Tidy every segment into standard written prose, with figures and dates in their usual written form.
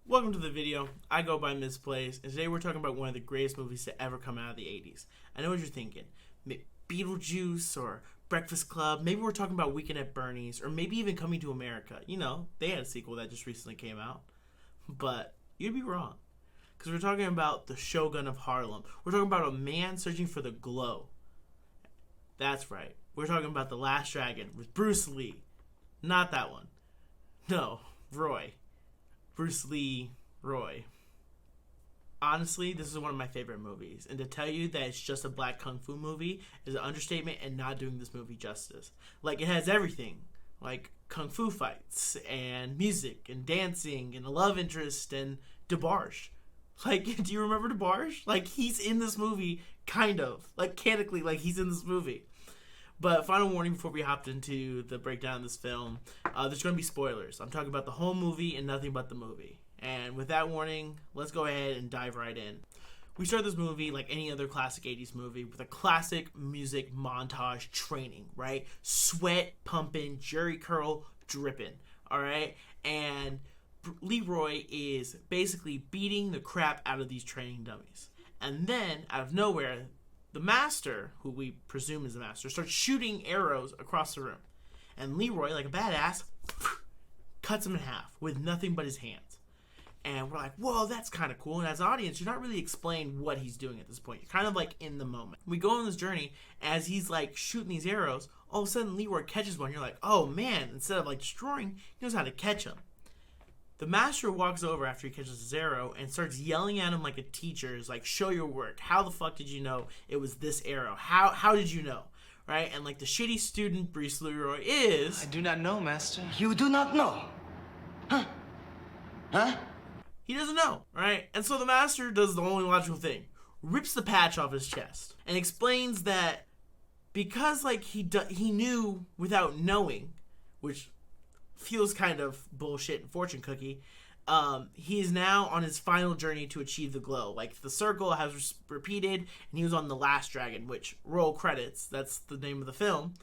Welcome to the video. I go by Misplays, and today we're talking about one of the greatest movies to ever come out of the 80s. I know what you're thinking. Beetlejuice or Breakfast Club. Maybe we're talking about Weekend at Bernie's, or maybe even Coming to America. You know, they had a sequel that just recently came out. But you'd be wrong. Because we're talking about the Shogun of Harlem. We're talking about a man searching for the glow. That's right. We're talking about The Last Dragon with Bruce Lee. Not that one. No, Roy. Bruce Lee, Roy. Honestly, this is one of my favorite movies, and to tell you that it's just a black kung fu movie is an understatement and not doing this movie justice. Like, it has everything, like kung fu fights, and music, and dancing, and a love interest, and Debarge. Like, do you remember Debarge? Like, he's in this movie, kind of. Like, canonically, like, he's in this movie. But final warning before we hopped into the breakdown of this film, there's going to be spoilers. I'm talking about the whole movie and nothing but the movie. And with that warning, let's go ahead and dive right in. We start this movie like any other classic 80s movie with a classic music montage training, right? Sweat pumping, jerry curl dripping, all right? And Leroy is basically beating the crap out of these training dummies. And then, out of nowhere, the master, who we presume is the master, starts shooting arrows across the room. And Leroy, like a badass, cuts him in half with nothing but his hands. And we're like, whoa, that's kind of cool. And as an audience, you're not really explained what he's doing at this point. You're kind of like in the moment. We go on this journey, as he's like shooting these arrows, all of a sudden Leroy catches one. You're like, oh man, instead of like destroying, he knows how to catch them. The master walks over after he catches his arrow and starts yelling at him like a teacher. Is like, show your work. How the fuck did you know it was this arrow? How did you know? Right? And like the shitty student Bruce Leroy is... I do not know, master. You do not know? Huh? Huh? He doesn't know, right? And so the master does the only logical thing. Rips the patch off his chest and explains that because like he knew without knowing, which feels kind of bullshit and fortune cookie, he is now on his final journey to achieve the glow. Like, the circle has repeated, and he was on The Last Dragon, which, roll credits, that's the name of the film.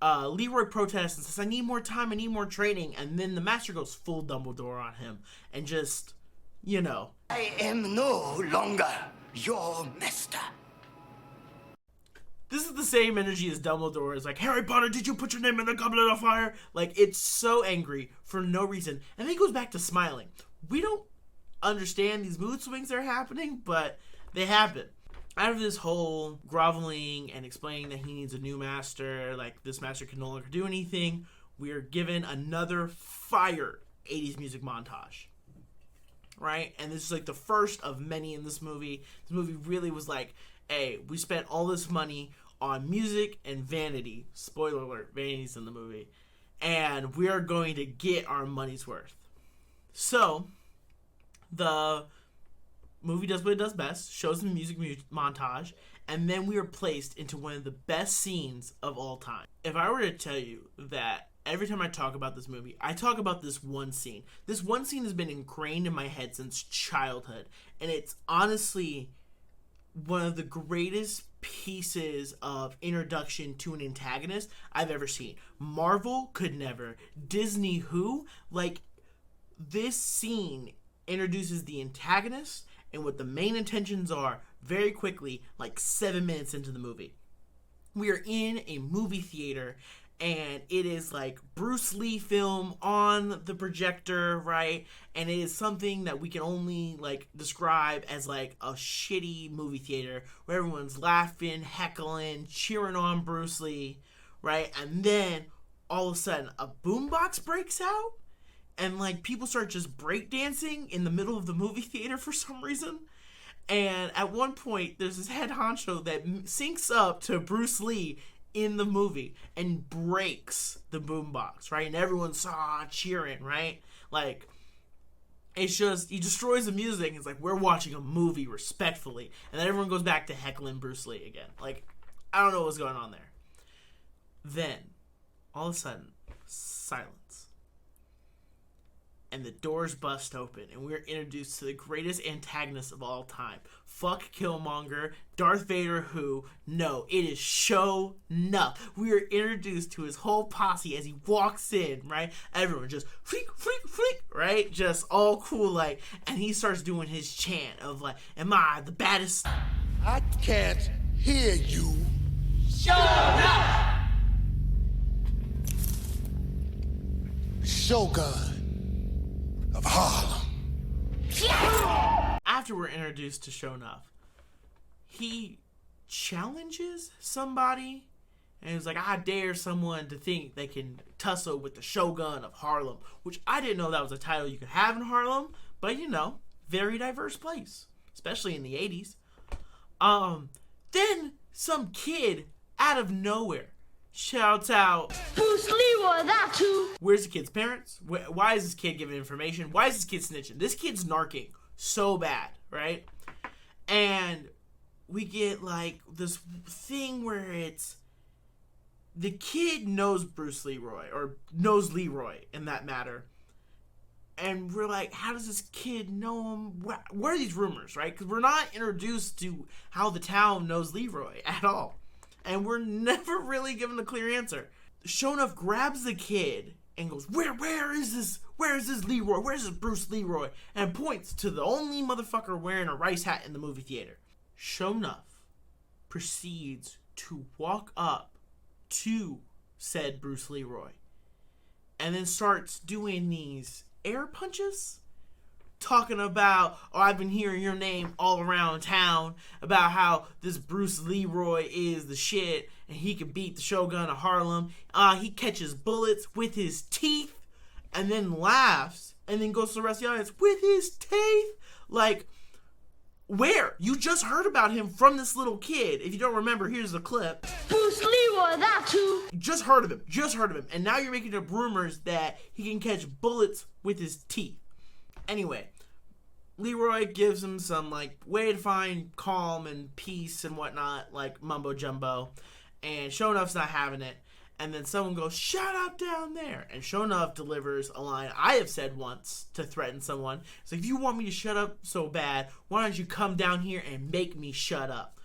Leroy protests and says, I need more time, I need more training, and then the master goes full Dumbledore on him, and just, you know. I am no longer your master. This is the same energy as Dumbledore is like, Harry Potter, did you put your name in the goblet of fire? Like, it's so angry for no reason. And then he goes back to smiling. We don't understand these mood swings that are happening, but they happen. Out of this whole groveling and explaining that he needs a new master, like this master can no longer do anything, we are given another fire 80s music montage. Right? And this is like the first of many in this movie. This movie really was like, hey, we spent all this money on music and vanity. Spoiler alert, vanity's in the movie. And we are going to get our money's worth. So, the movie does what it does best, shows the music montage, and then we are placed into one of the best scenes of all time. If I were to tell you that every time I talk about this movie, I talk about this one scene. This one scene has been ingrained in my head since childhood, and it's honestly one of the greatest pieces of introduction to an antagonist I've ever seen. Marvel could never. Disney who? Like, this scene introduces the antagonist and what the main intentions are very quickly, like 7 minutes into the movie. We are in a movie theater, and it is like Bruce Lee film on the projector, right? And it is something that we can only like describe as like a shitty movie theater where everyone's laughing, heckling, cheering on Bruce Lee, right? And then all of a sudden a boombox breaks out and like people start just breakdancing in the middle of the movie theater for some reason. And at one point there's this head honcho that syncs up to Bruce Lee in the movie and breaks the boombox, right? And everyone's cheering, right? Like, it's just, he destroys the music and it's like, we're watching a movie respectfully. And then everyone goes back to heckling Bruce Lee again. Like, I don't know what's going on there. Then, all of a sudden, silence. and the doors bust open, and we're introduced to the greatest antagonist of all time. Fuck Killmonger, Darth Vader who? No, it is Sho'nuff. We are introduced to his whole posse as he walks in, right? Everyone just flick, flick, flick, right? Just all cool, like, and he starts doing his chant of like, am I the baddest? I can't hear you. Sho'nuff! Shogun of Harlem. After we're introduced to Sho'nuff, he challenges somebody, and he's like, I dare someone to think they can tussle with the Shogun of Harlem, which I didn't know that was a title you could have in Harlem, but you know, very diverse place, especially in the 80s. Then some kid out of nowhere shouts out, Bruce Leroy, that too. Where's the kid's parents? Why is this kid giving information? Why is this kid snitching? This kid's narking so bad, right? And we get like this thing where it's the kid knows Bruce Leroy, or knows Leroy in that matter. And we're like, how does this kid know him? What are these rumors, right? Because we're not introduced to how the town knows Leroy at all. And we're never really given a clear answer. Sho'nuff grabs the kid and goes, where is this Leroy? Where's this Bruce Leroy? And points to the only motherfucker wearing a rice hat in the movie theater. Sho'nuff proceeds to walk up to said Bruce Leroy and then starts doing these air punches, talking about, oh, I've been hearing your name all around town about how this Bruce Leroy is the shit and he can beat the Shogun of Harlem. He catches bullets with his teeth and then laughs and then goes to the rest of the audience with his teeth. Like, where? You just heard about him from this little kid. If you don't remember, here's the clip. Bruce Leroy, that too. You just heard of him. And now you're making up rumors that he can catch bullets with his teeth. Anyway, Leroy gives him some, like, way to find calm and peace and whatnot, like mumbo jumbo. And Sho'nuff's not having it. And then someone goes, shut up down there. And Sho'nuff delivers a line I have said once to threaten someone. It's like, if you want me to shut up so bad, why don't you come down here and make me shut up?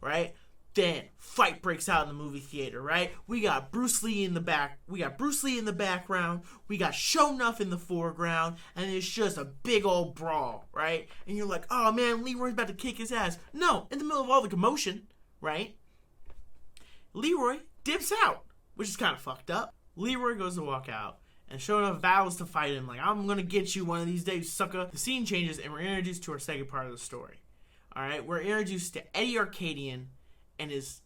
Right? Then fight breaks out in the movie theater, right? We got Bruce Lee in the background. We got Sho'nuff in the foreground, and it's just a big old brawl, right? And you're like, oh man, Leroy's about to kick his ass. No, in the middle of all the commotion, right? Leroy dips out, which is kind of fucked up. Leroy goes to walk out, and Sho'nuff vows to fight him, like, I'm gonna get you one of these days, sucker. The scene changes, and we're introduced to our second part of the story. Alright, we're introduced to Eddie Arcadian and his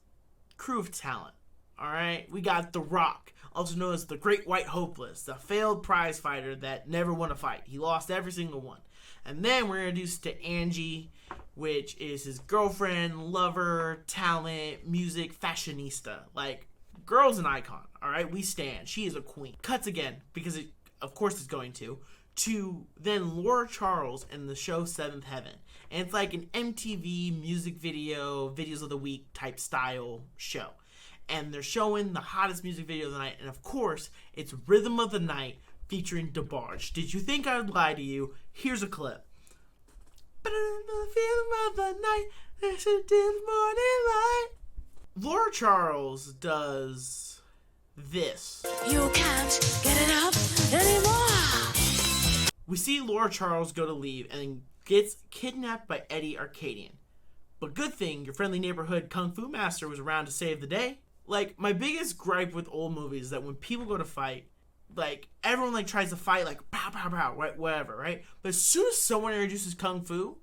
crew of talent. Alright, we got The Rock, also known as the Great White Hopeless, the failed prize fighter that never won a fight. He lost every single one. And then we're introduced to Angie, which is his girlfriend, lover, talent, music, fashionista. Like, girl's an icon, alright? We stand. She is a queen. Cuts again, because it, of course it's going to then Laura Charles in the show Seventh Heaven. And it's like an MTV music video, videos of the week type style show. And they're showing the hottest music video of the night. And of course, it's Rhythm of the Night featuring Debarge. Did you think I would lie to you? Here's a clip. Rhythm of the night, this is morning light. Laura Charles does this. You can't get it up anymore. We see Laura Charles go to leave and then gets kidnapped by Eddie Arcadian. But good thing your friendly neighborhood kung fu master was around to save the day. Like, my biggest gripe with old movies is that when people go to fight, like, everyone, like, tries to fight, like, pow, pow, pow, right, whatever, right? But as soon as someone introduces kung fu,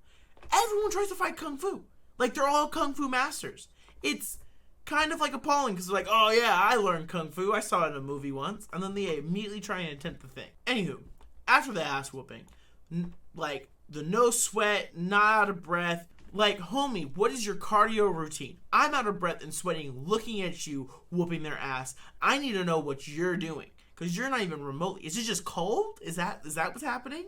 everyone tries to fight kung fu. Like, they're all kung fu masters. It's kind of like appalling, because they're like, oh, yeah, I learned kung fu. I saw it in a movie once. And then they immediately try and attempt the thing. Anywho, after the ass whooping, like, the no sweat, not out of breath, like, homie, what is your cardio routine? I'm out of breath and sweating looking at you whooping their ass. I need to know what you're doing, because you're not even remotely. Is it just cold? Is that what's happening?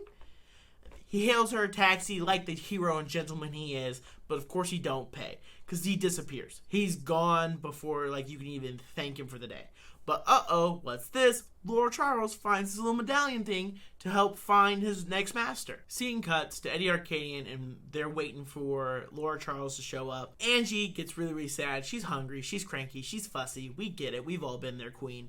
He hails her a taxi like the hero and gentleman he is, but of course he don't pay, because he disappears. He's gone before, like, you can even thank him for the day. But what's this? Lord Charles finds his little medallion thing to help find his next master. Scene cuts to Eddie Arcadian, and they're waiting for Lord Charles to show up. Angie gets really, really sad. She's hungry. She's cranky. She's fussy. We get it. We've all been there, queen.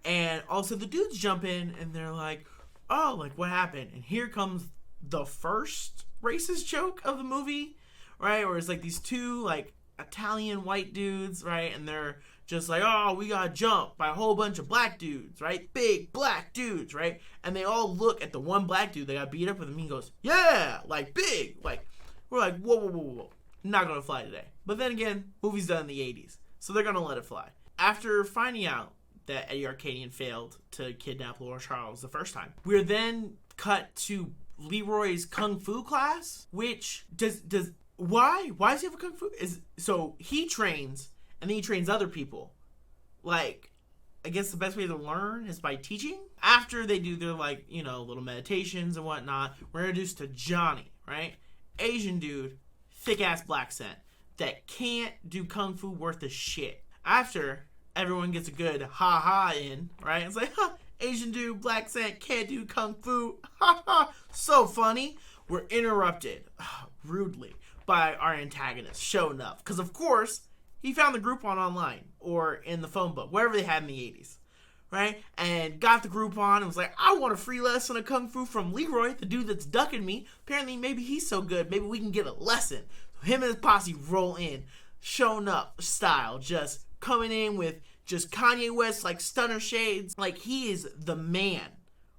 And also the dudes jump in, and they're like, oh, like, what happened? And here comes the first racist joke of the movie, right? Where it's like these two, like, Italian white dudes, right? And they're just like, oh, we got jumped by a whole bunch of black dudes, right? Big black dudes, right? And they all look at the one black dude that got beat up with him. He goes, yeah, like big. Like, we're like, whoa. Not going to fly today. But then again, movie's done in the 80s. So they're going to let it fly. After finding out that Eddie Arcadian failed to kidnap Lord Charles the first time, we're then cut to Leroy's kung fu class, which why does he have a kung fu? So he trains, and then he trains other people. Like, I guess the best way to learn is by teaching. After they do their, like, you know, little meditations and whatnot, we're introduced to Johnny, right? Asian dude, thick-ass black scent, that can't do kung fu worth a shit. After everyone gets a good ha-ha in, right? It's like, Asian dude, black scent, can't do kung fu. Ha-ha, so funny. We're interrupted, rudely, by our antagonist showing up. Because, of course, he found the Groupon online or in the phone book, whatever they had in the 80s, right? And got the Groupon and was like, I want a free lesson of Kung Fu from Leroy, the dude that's ducking me. Apparently, maybe he's so good, maybe we can get a lesson. So him and his posse roll in, showing up style, just coming in with just Kanye West, like, stunner shades. Like, he is the man,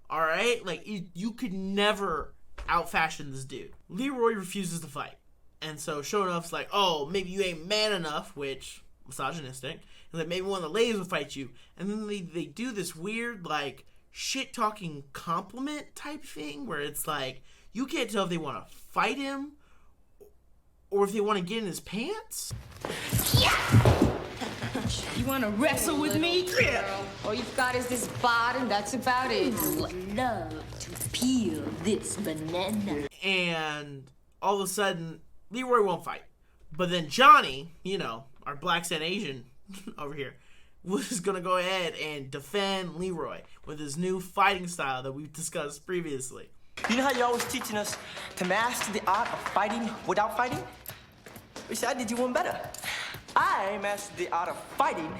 all right? Like, you could never out-fashion this dude. Leroy refuses to fight. And so Show Enough's like, oh, maybe you ain't man enough, which, misogynistic. And like, maybe one of the ladies will fight you. And then they do this weird, like, shit-talking compliment type thing where it's like, you can't tell if they want to fight him or if they want to get in his pants. You want to wrestle with me? Yeah. All you've got is this bod, and that's about it. Would love to peel this banana. And all of a sudden, Leroy won't fight. But then Johnny, you know, our black and Asian over here, was going to go ahead and defend Leroy with his new fighting style that we've discussed previously. You know how you're always teaching us to master the art of fighting without fighting? You see, I did you one better. I mastered the art of fighting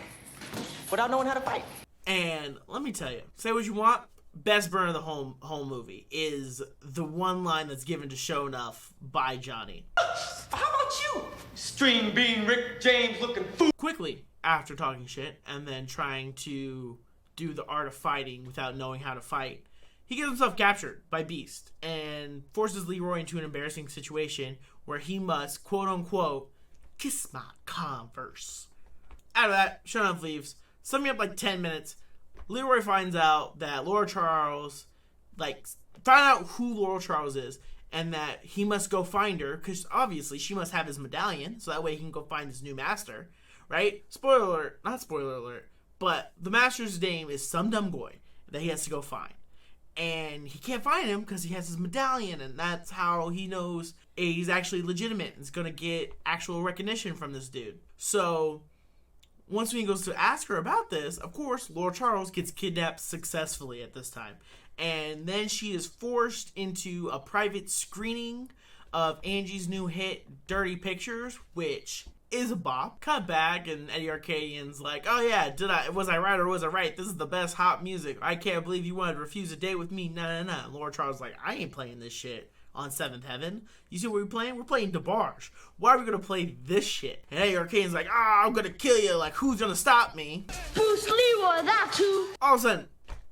without knowing how to fight. And let me tell you, say what you want, best burn of the whole movie is the one line that's given to Show Enough by Johnny. How about you? String bean Rick James looking fool. Quickly, after talking shit and then trying to do the art of fighting without knowing how to fight, he gets himself captured by Beast and forces Leroy into an embarrassing situation where he must, quote-unquote, kiss my Converse. Out of that, Show Enough leaves. Summing up like 10 minutes, Leroy finds out that Lord Charles, find out who Lord Charles is, and that he must go find her, because obviously she must have his medallion, so that way he can go find his new master, right? Spoiler alert, not spoiler alert, but the master's name is some dumb boy that he has to go find. And he can't find him because he has his medallion, and that's how he knows he's actually legitimate and is going to get actual recognition from this dude. So once he goes to ask her about this, of course, Lord Charles gets kidnapped successfully at this time. And then she is forced into a private screening of Angie's new hit, Dirty Pictures, which is a bop. Cut back, and Eddie Arcadian's like, oh yeah, was I right or was I right? This is the best hot music. I can't believe you wanted to refuse a date with me. Nah. And Lord Charles is like, I ain't playing this shit on 7th Heaven. You see what we're playing? We're playing Debarge. Why are we gonna play this shit? And Eddie Arcadian's like, I'm gonna kill you. Like, who's gonna stop me? Bruce Leroy, that too. All of a sudden,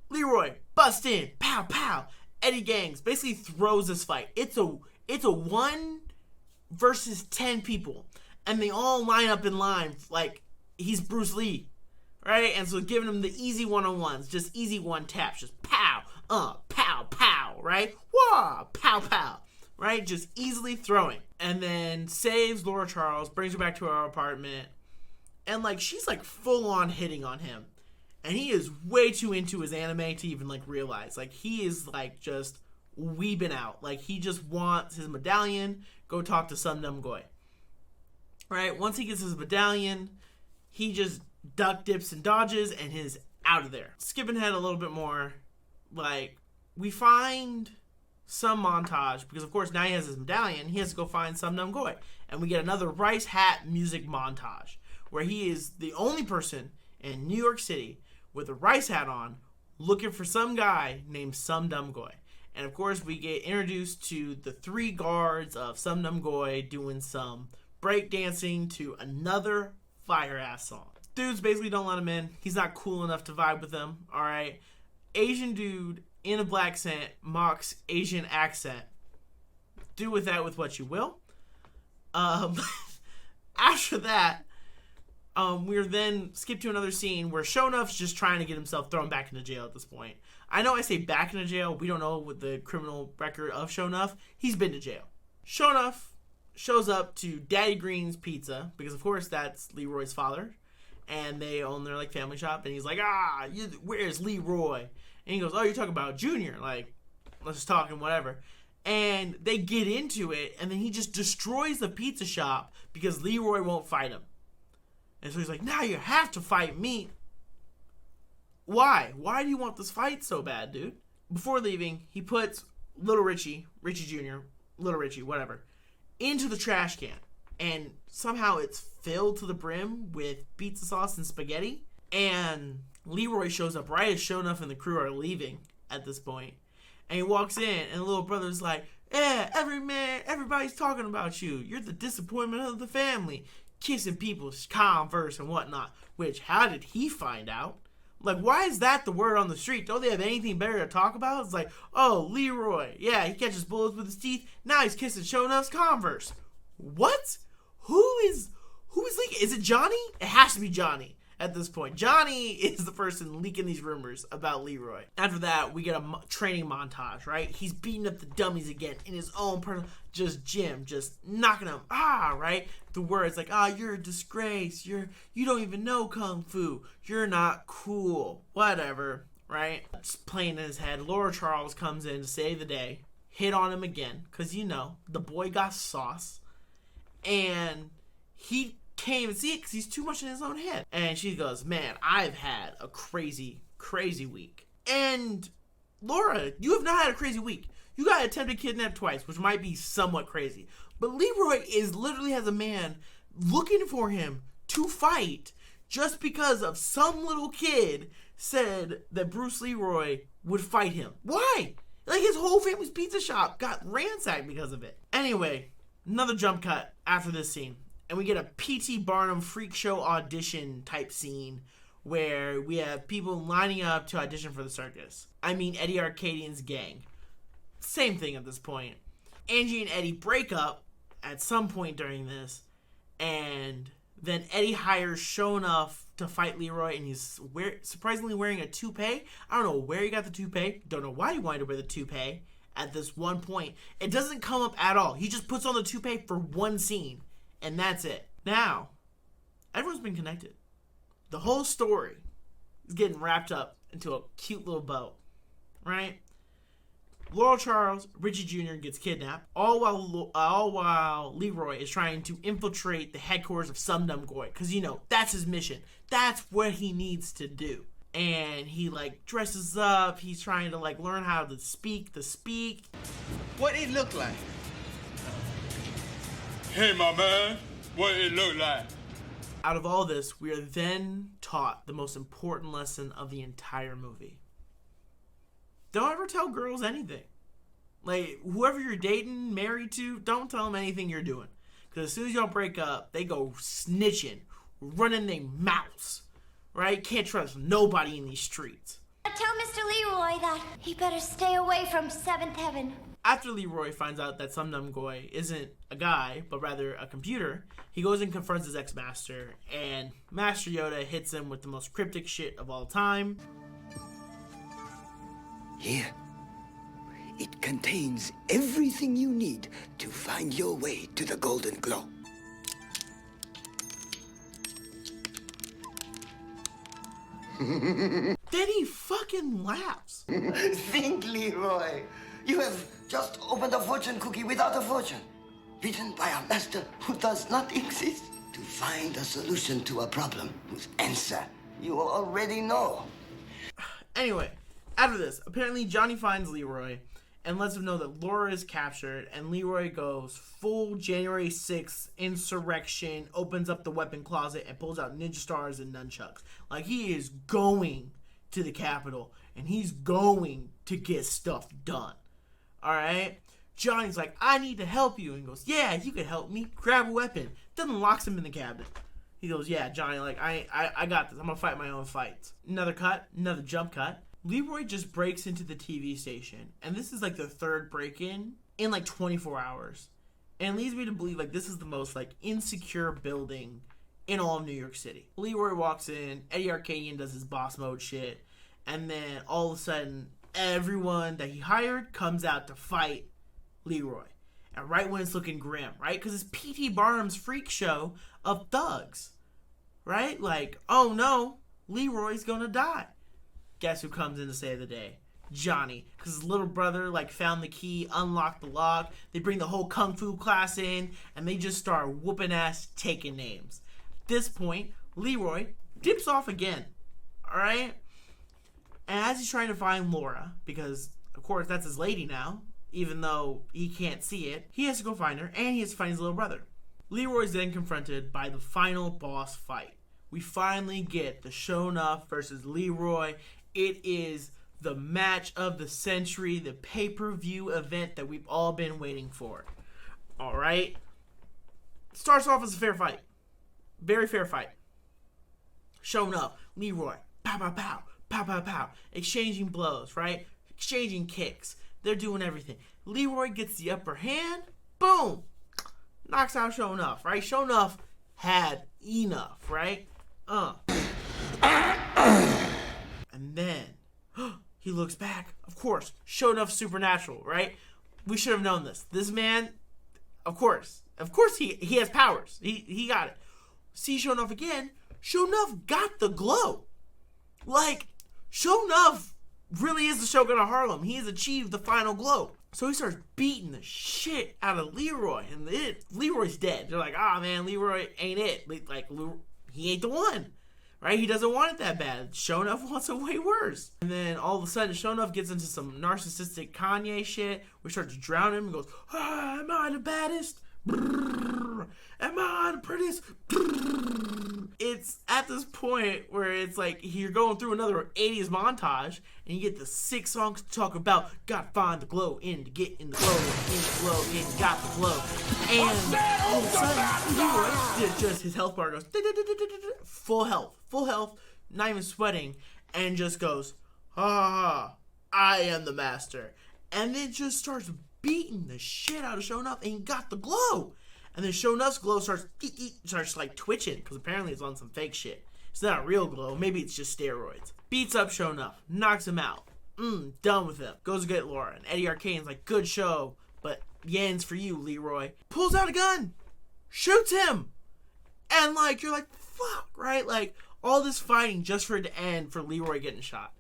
Leroy busts in. Pow, pow. Eddie Gangs basically throws this fight. It's a 1 versus 10 people. And they all line up in line like he's Bruce Lee, right? And so giving him the easy one-on-ones, just easy one taps, just pow, pow, pow, right? Wah, pow, pow, right? Just easily throwing. And then saves Laura Charles, brings her back to our apartment, and like she's like full on hitting on him. And he is way too into his anime to even like realize. Like he is like just weeping out. Like he just wants his medallion, go talk to some dumb boy. Right, once he gets his medallion, he just duck, dips, and dodges, and his out of there. Skipping ahead a little bit more, like, we find some Montage, because of course now he has his medallion, he has to go find some Num Goy. And we get another Rice Hat music montage, where he is the only person in New York City with a rice hat on, looking for some guy named Some Dum Goy. And of course, we get introduced to the 3 guards of Some Dum Goy doing some breakdancing to another fire-ass song. Dudes basically don't let him in. He's not cool enough to vibe with them, alright? Asian dude in a black accent mocks Asian accent. Do with that with what you will. After that, we're then skipped to another scene where Shonuf's just trying to get himself thrown back into jail at this point. I know I say back into jail. We don't know what the criminal record of Shonuf. He's been to jail. Shonuf shows up to Daddy Green's Pizza, because of course that's Leroy's father, and they own their like family shop, and he's like, where's Leroy? And he goes, oh, you're talking about Junior, like, let's just talk and whatever. And they get into it, and then he just destroys the pizza shop because Leroy won't fight him. And so he's like, now you have to fight me. Why? Why do you want this fight so bad, dude? Before leaving, he puts Little Richie Jr., Little Richie, whatever, into the trash can. And somehow it's filled to the brim with pizza sauce and spaghetti. And Leroy shows up right as Shonuf and the crew are leaving at this point. And he walks in, and the little brother's like, yeah, everybody's talking about you. You're the disappointment of the family. Kissing people's Converse and whatnot. Which, how did he find out? Like, why is that the word on the street? Don't they have anything better to talk about? It's like, oh, Leroy. Yeah, he catches bullets with his teeth. Now he's kissing Shonuf's Converse. What? Who is leaking? Is it Johnny? It has to be Johnny at this point. Johnny is the person leaking these rumors about Leroy. After that, we get a training montage, right? He's beating up the dummies again in his own personal, just gym, just knocking them, right? The words like, you're a disgrace. You don't even know Kung Fu. You're not cool. Whatever, right? Just playing in his head. Laura Charles comes in to save the day. Hit on him again, because, the boy got sauce. And he can't even see it because he's too much in his own head. And she goes, man, I've had a crazy, crazy week. And Laura, you have not had a crazy week. You got attempted kidnap twice, which might be somewhat crazy. But Leroy literally has a man looking for him to fight just because of some little kid said that Bruce Leroy would fight him. Why? Like, his whole family's pizza shop got ransacked because of it. Anyway, another jump cut after this scene. And we get a P.T. Barnum freak show audition type scene where we have people lining up to audition for the circus. I mean, Eddie Arcadian's gang. Same thing at this point. Angie and Eddie break up at some point during this. And then Eddie hires Shonuf to fight Leroy. And he's surprisingly wearing a toupee. I don't know where he got the toupee. Don't know why he wanted to wear the toupee at this one point. It doesn't come up at all. He just puts on the toupee for one scene. And that's it. Now, everyone's been connected. The whole story is getting wrapped up into a cute little bow, right? Laurel Charles, Richie Jr. gets kidnapped, all while Leroy is trying to infiltrate the headquarters of Some Dum Goy, because, that's his mission. That's what he needs to do. And he, dresses up. He's trying to, learn how to speak the speak. What it look like? Hey, my man, what it look like? Out of all this, we are then taught the most important lesson of the entire movie. Don't ever tell girls anything. Whoever you're dating, married to, don't tell them anything you're doing. Because as soon as y'all break up, they go snitching, running their mouths, right? Can't trust nobody in these streets. Tell Mr. Leroy that he better stay away from 7th Heaven. After Leroy finds out that Some Dum Goy isn't a guy, but rather a computer, he goes and confronts his ex-master, and Master Yoda hits him with the most cryptic shit of all time. Here, it contains everything you need to find your way to the Golden Glow. Then he fucking laughs. Think, Leroy. You have just opened a fortune cookie without a fortune, written by a master who does not exist. To find a solution to a problem whose answer you already know. Anyway, after this, apparently Johnny finds Leroy and lets him know that Laura is captured, and Leroy goes full January 6th insurrection, opens up the weapon closet, and pulls out ninja stars and nunchucks. Like, he is going to the Capitol, and he's going to get stuff done. Alright? Johnny's like, I need to help you. And he goes, yeah, you can help me. Grab a weapon. Then locks him in the cabinet. He goes, yeah, Johnny, like, I got this. I'm gonna fight my own fights. Another cut, another jump cut. Leroy just breaks into the TV station, and this is like the third break-in like 24 hours. And it leads me to believe like this is the most like insecure building in all of New York City. Leroy walks in, Eddie Arcadian does his boss mode shit, and then all of a sudden everyone that he hired comes out to fight Leroy. And right when it's looking grim, right? Because it's P.T. Barnum's freak show of thugs, right? Like, oh no, Leroy's gonna die. Guess who comes in to save the day? Johnny. Because his little brother, like, found the key, unlocked the lock. They bring the whole kung fu class in, and they just start whooping ass, taking names. At this point, Leroy dips off again. Alright? And as he's trying to find Laura, because, of course, that's his lady now, even though he can't see it, he has to go find her, and he has to find his little brother. Leroy's then confronted by the final boss fight. We finally get the Sho'nuff versus Leroy. It is the match of the century, the pay-per-view event that we've all been waiting for. Alright? Starts off as a fair fight. Very fair fight. Sho'nuff, Leroy, pow, pow, pow, pow, pow, pow. Exchanging blows, right? Exchanging kicks. They're doing everything. Leroy gets the upper hand. Boom! Knocks out Sho'nuff, right? Sho'nuff had enough, right? And then he looks back. Of course, Sho'nuff supernatural, right? We should have known this. This man, of course he has powers. He got it. See Sho'nuff again. Sho'nuff got the glow. Like, Sho'nuff really is the Shogun of Harlem. He has achieved the final glow. So he starts beating the shit out of Leroy, and Leroy's dead. They're like, ah, man, Leroy ain't it. Like, he ain't the one. Right? He doesn't want it that bad. Sho'nuff wants it way worse. And then all of a sudden, Sho'nuff gets into some narcissistic Kanye shit. We start to drown him and goes, ah, am I the baddest? Brrr. Am I the prettiest? Brrr. It's at this point where it's like you're going through another 80s montage, and you get the 6 songs to talk about gotta find the glow in to get in the glow, in the glow, in, got the glow. And all of a sudden, Leroy, just his health bar goes full health, not even sweating, and just goes, ha, I am the master. And then just starts beating the shit out of Sho'nuff, and he got the glow. And then Sho'nuff's glow starts like twitching, because apparently it's on some fake shit. It's not a real glow. Maybe it's just steroids. Beats up Sho'nuff, knocks him out. Done with him. Goes to get Laura. And Eddie Arcadian's like, good show, but yen's for you, Leroy. Pulls out a gun, shoots him, and like you're like, fuck, right? Like all this fighting just for it to end for Leroy getting shot.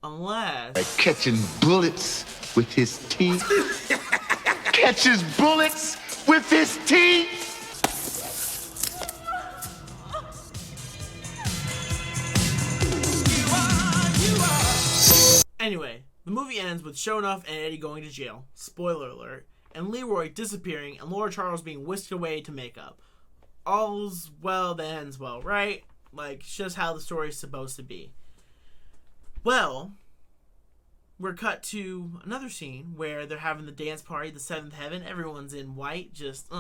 Unless Catching bullets with his teeth. Catches bullets with his teeth. Anyway, the movie ends with Sho'nuff and Eddie going to jail. Spoiler alert. And Leroy disappearing and Laura Charles being whisked away to makeup. All's well that ends well, right? Like, it's just how the story's supposed to be. Well, we're cut to another scene where they're having the dance party, the 7th Heaven. Everyone's in white, just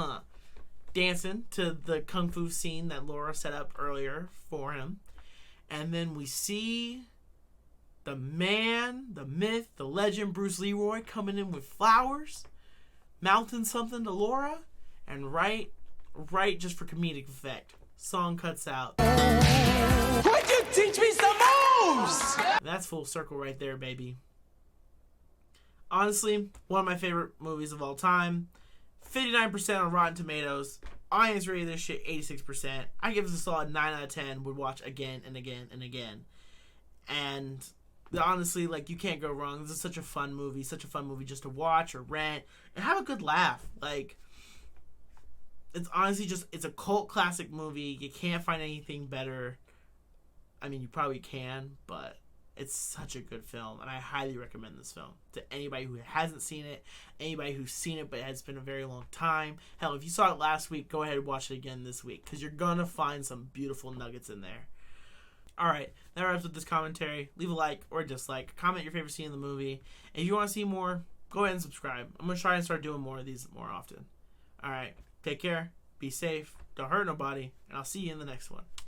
dancing to the kung fu scene that Laura set up earlier for him. And then we see the man, the myth, the legend, Bruce Leroy coming in with flowers, mouthing something to Laura, and right just for comedic effect, song cuts out. Why'd you teach me some moves? That's full circle right there, baby. Honestly, one of my favorite movies of all time. 59% on Rotten Tomatoes. Audience rated this shit 86%. I give this a solid 9 out of 10. Would watch again and again and again. And honestly, like, you can't go wrong. This is such a fun movie. Such a fun movie just to watch or rent and have a good laugh. Like, it's honestly just, it's a cult classic movie. You can't find anything better. I mean, you probably can, but It's such a good film, and I highly recommend this film to anybody who hasn't seen it, anybody who's seen it but it's been a very long time. Hell, if you saw it last week, go ahead and watch it again this week, because you're going to find some beautiful nuggets in there. Alright, that wraps up this commentary. Leave a like or a dislike. Comment your favorite scene in the movie. And if you want to see more, go ahead and subscribe. I'm going to try and start doing more of these more often. Alright, take care, be safe, don't hurt nobody, and I'll see you in the next one.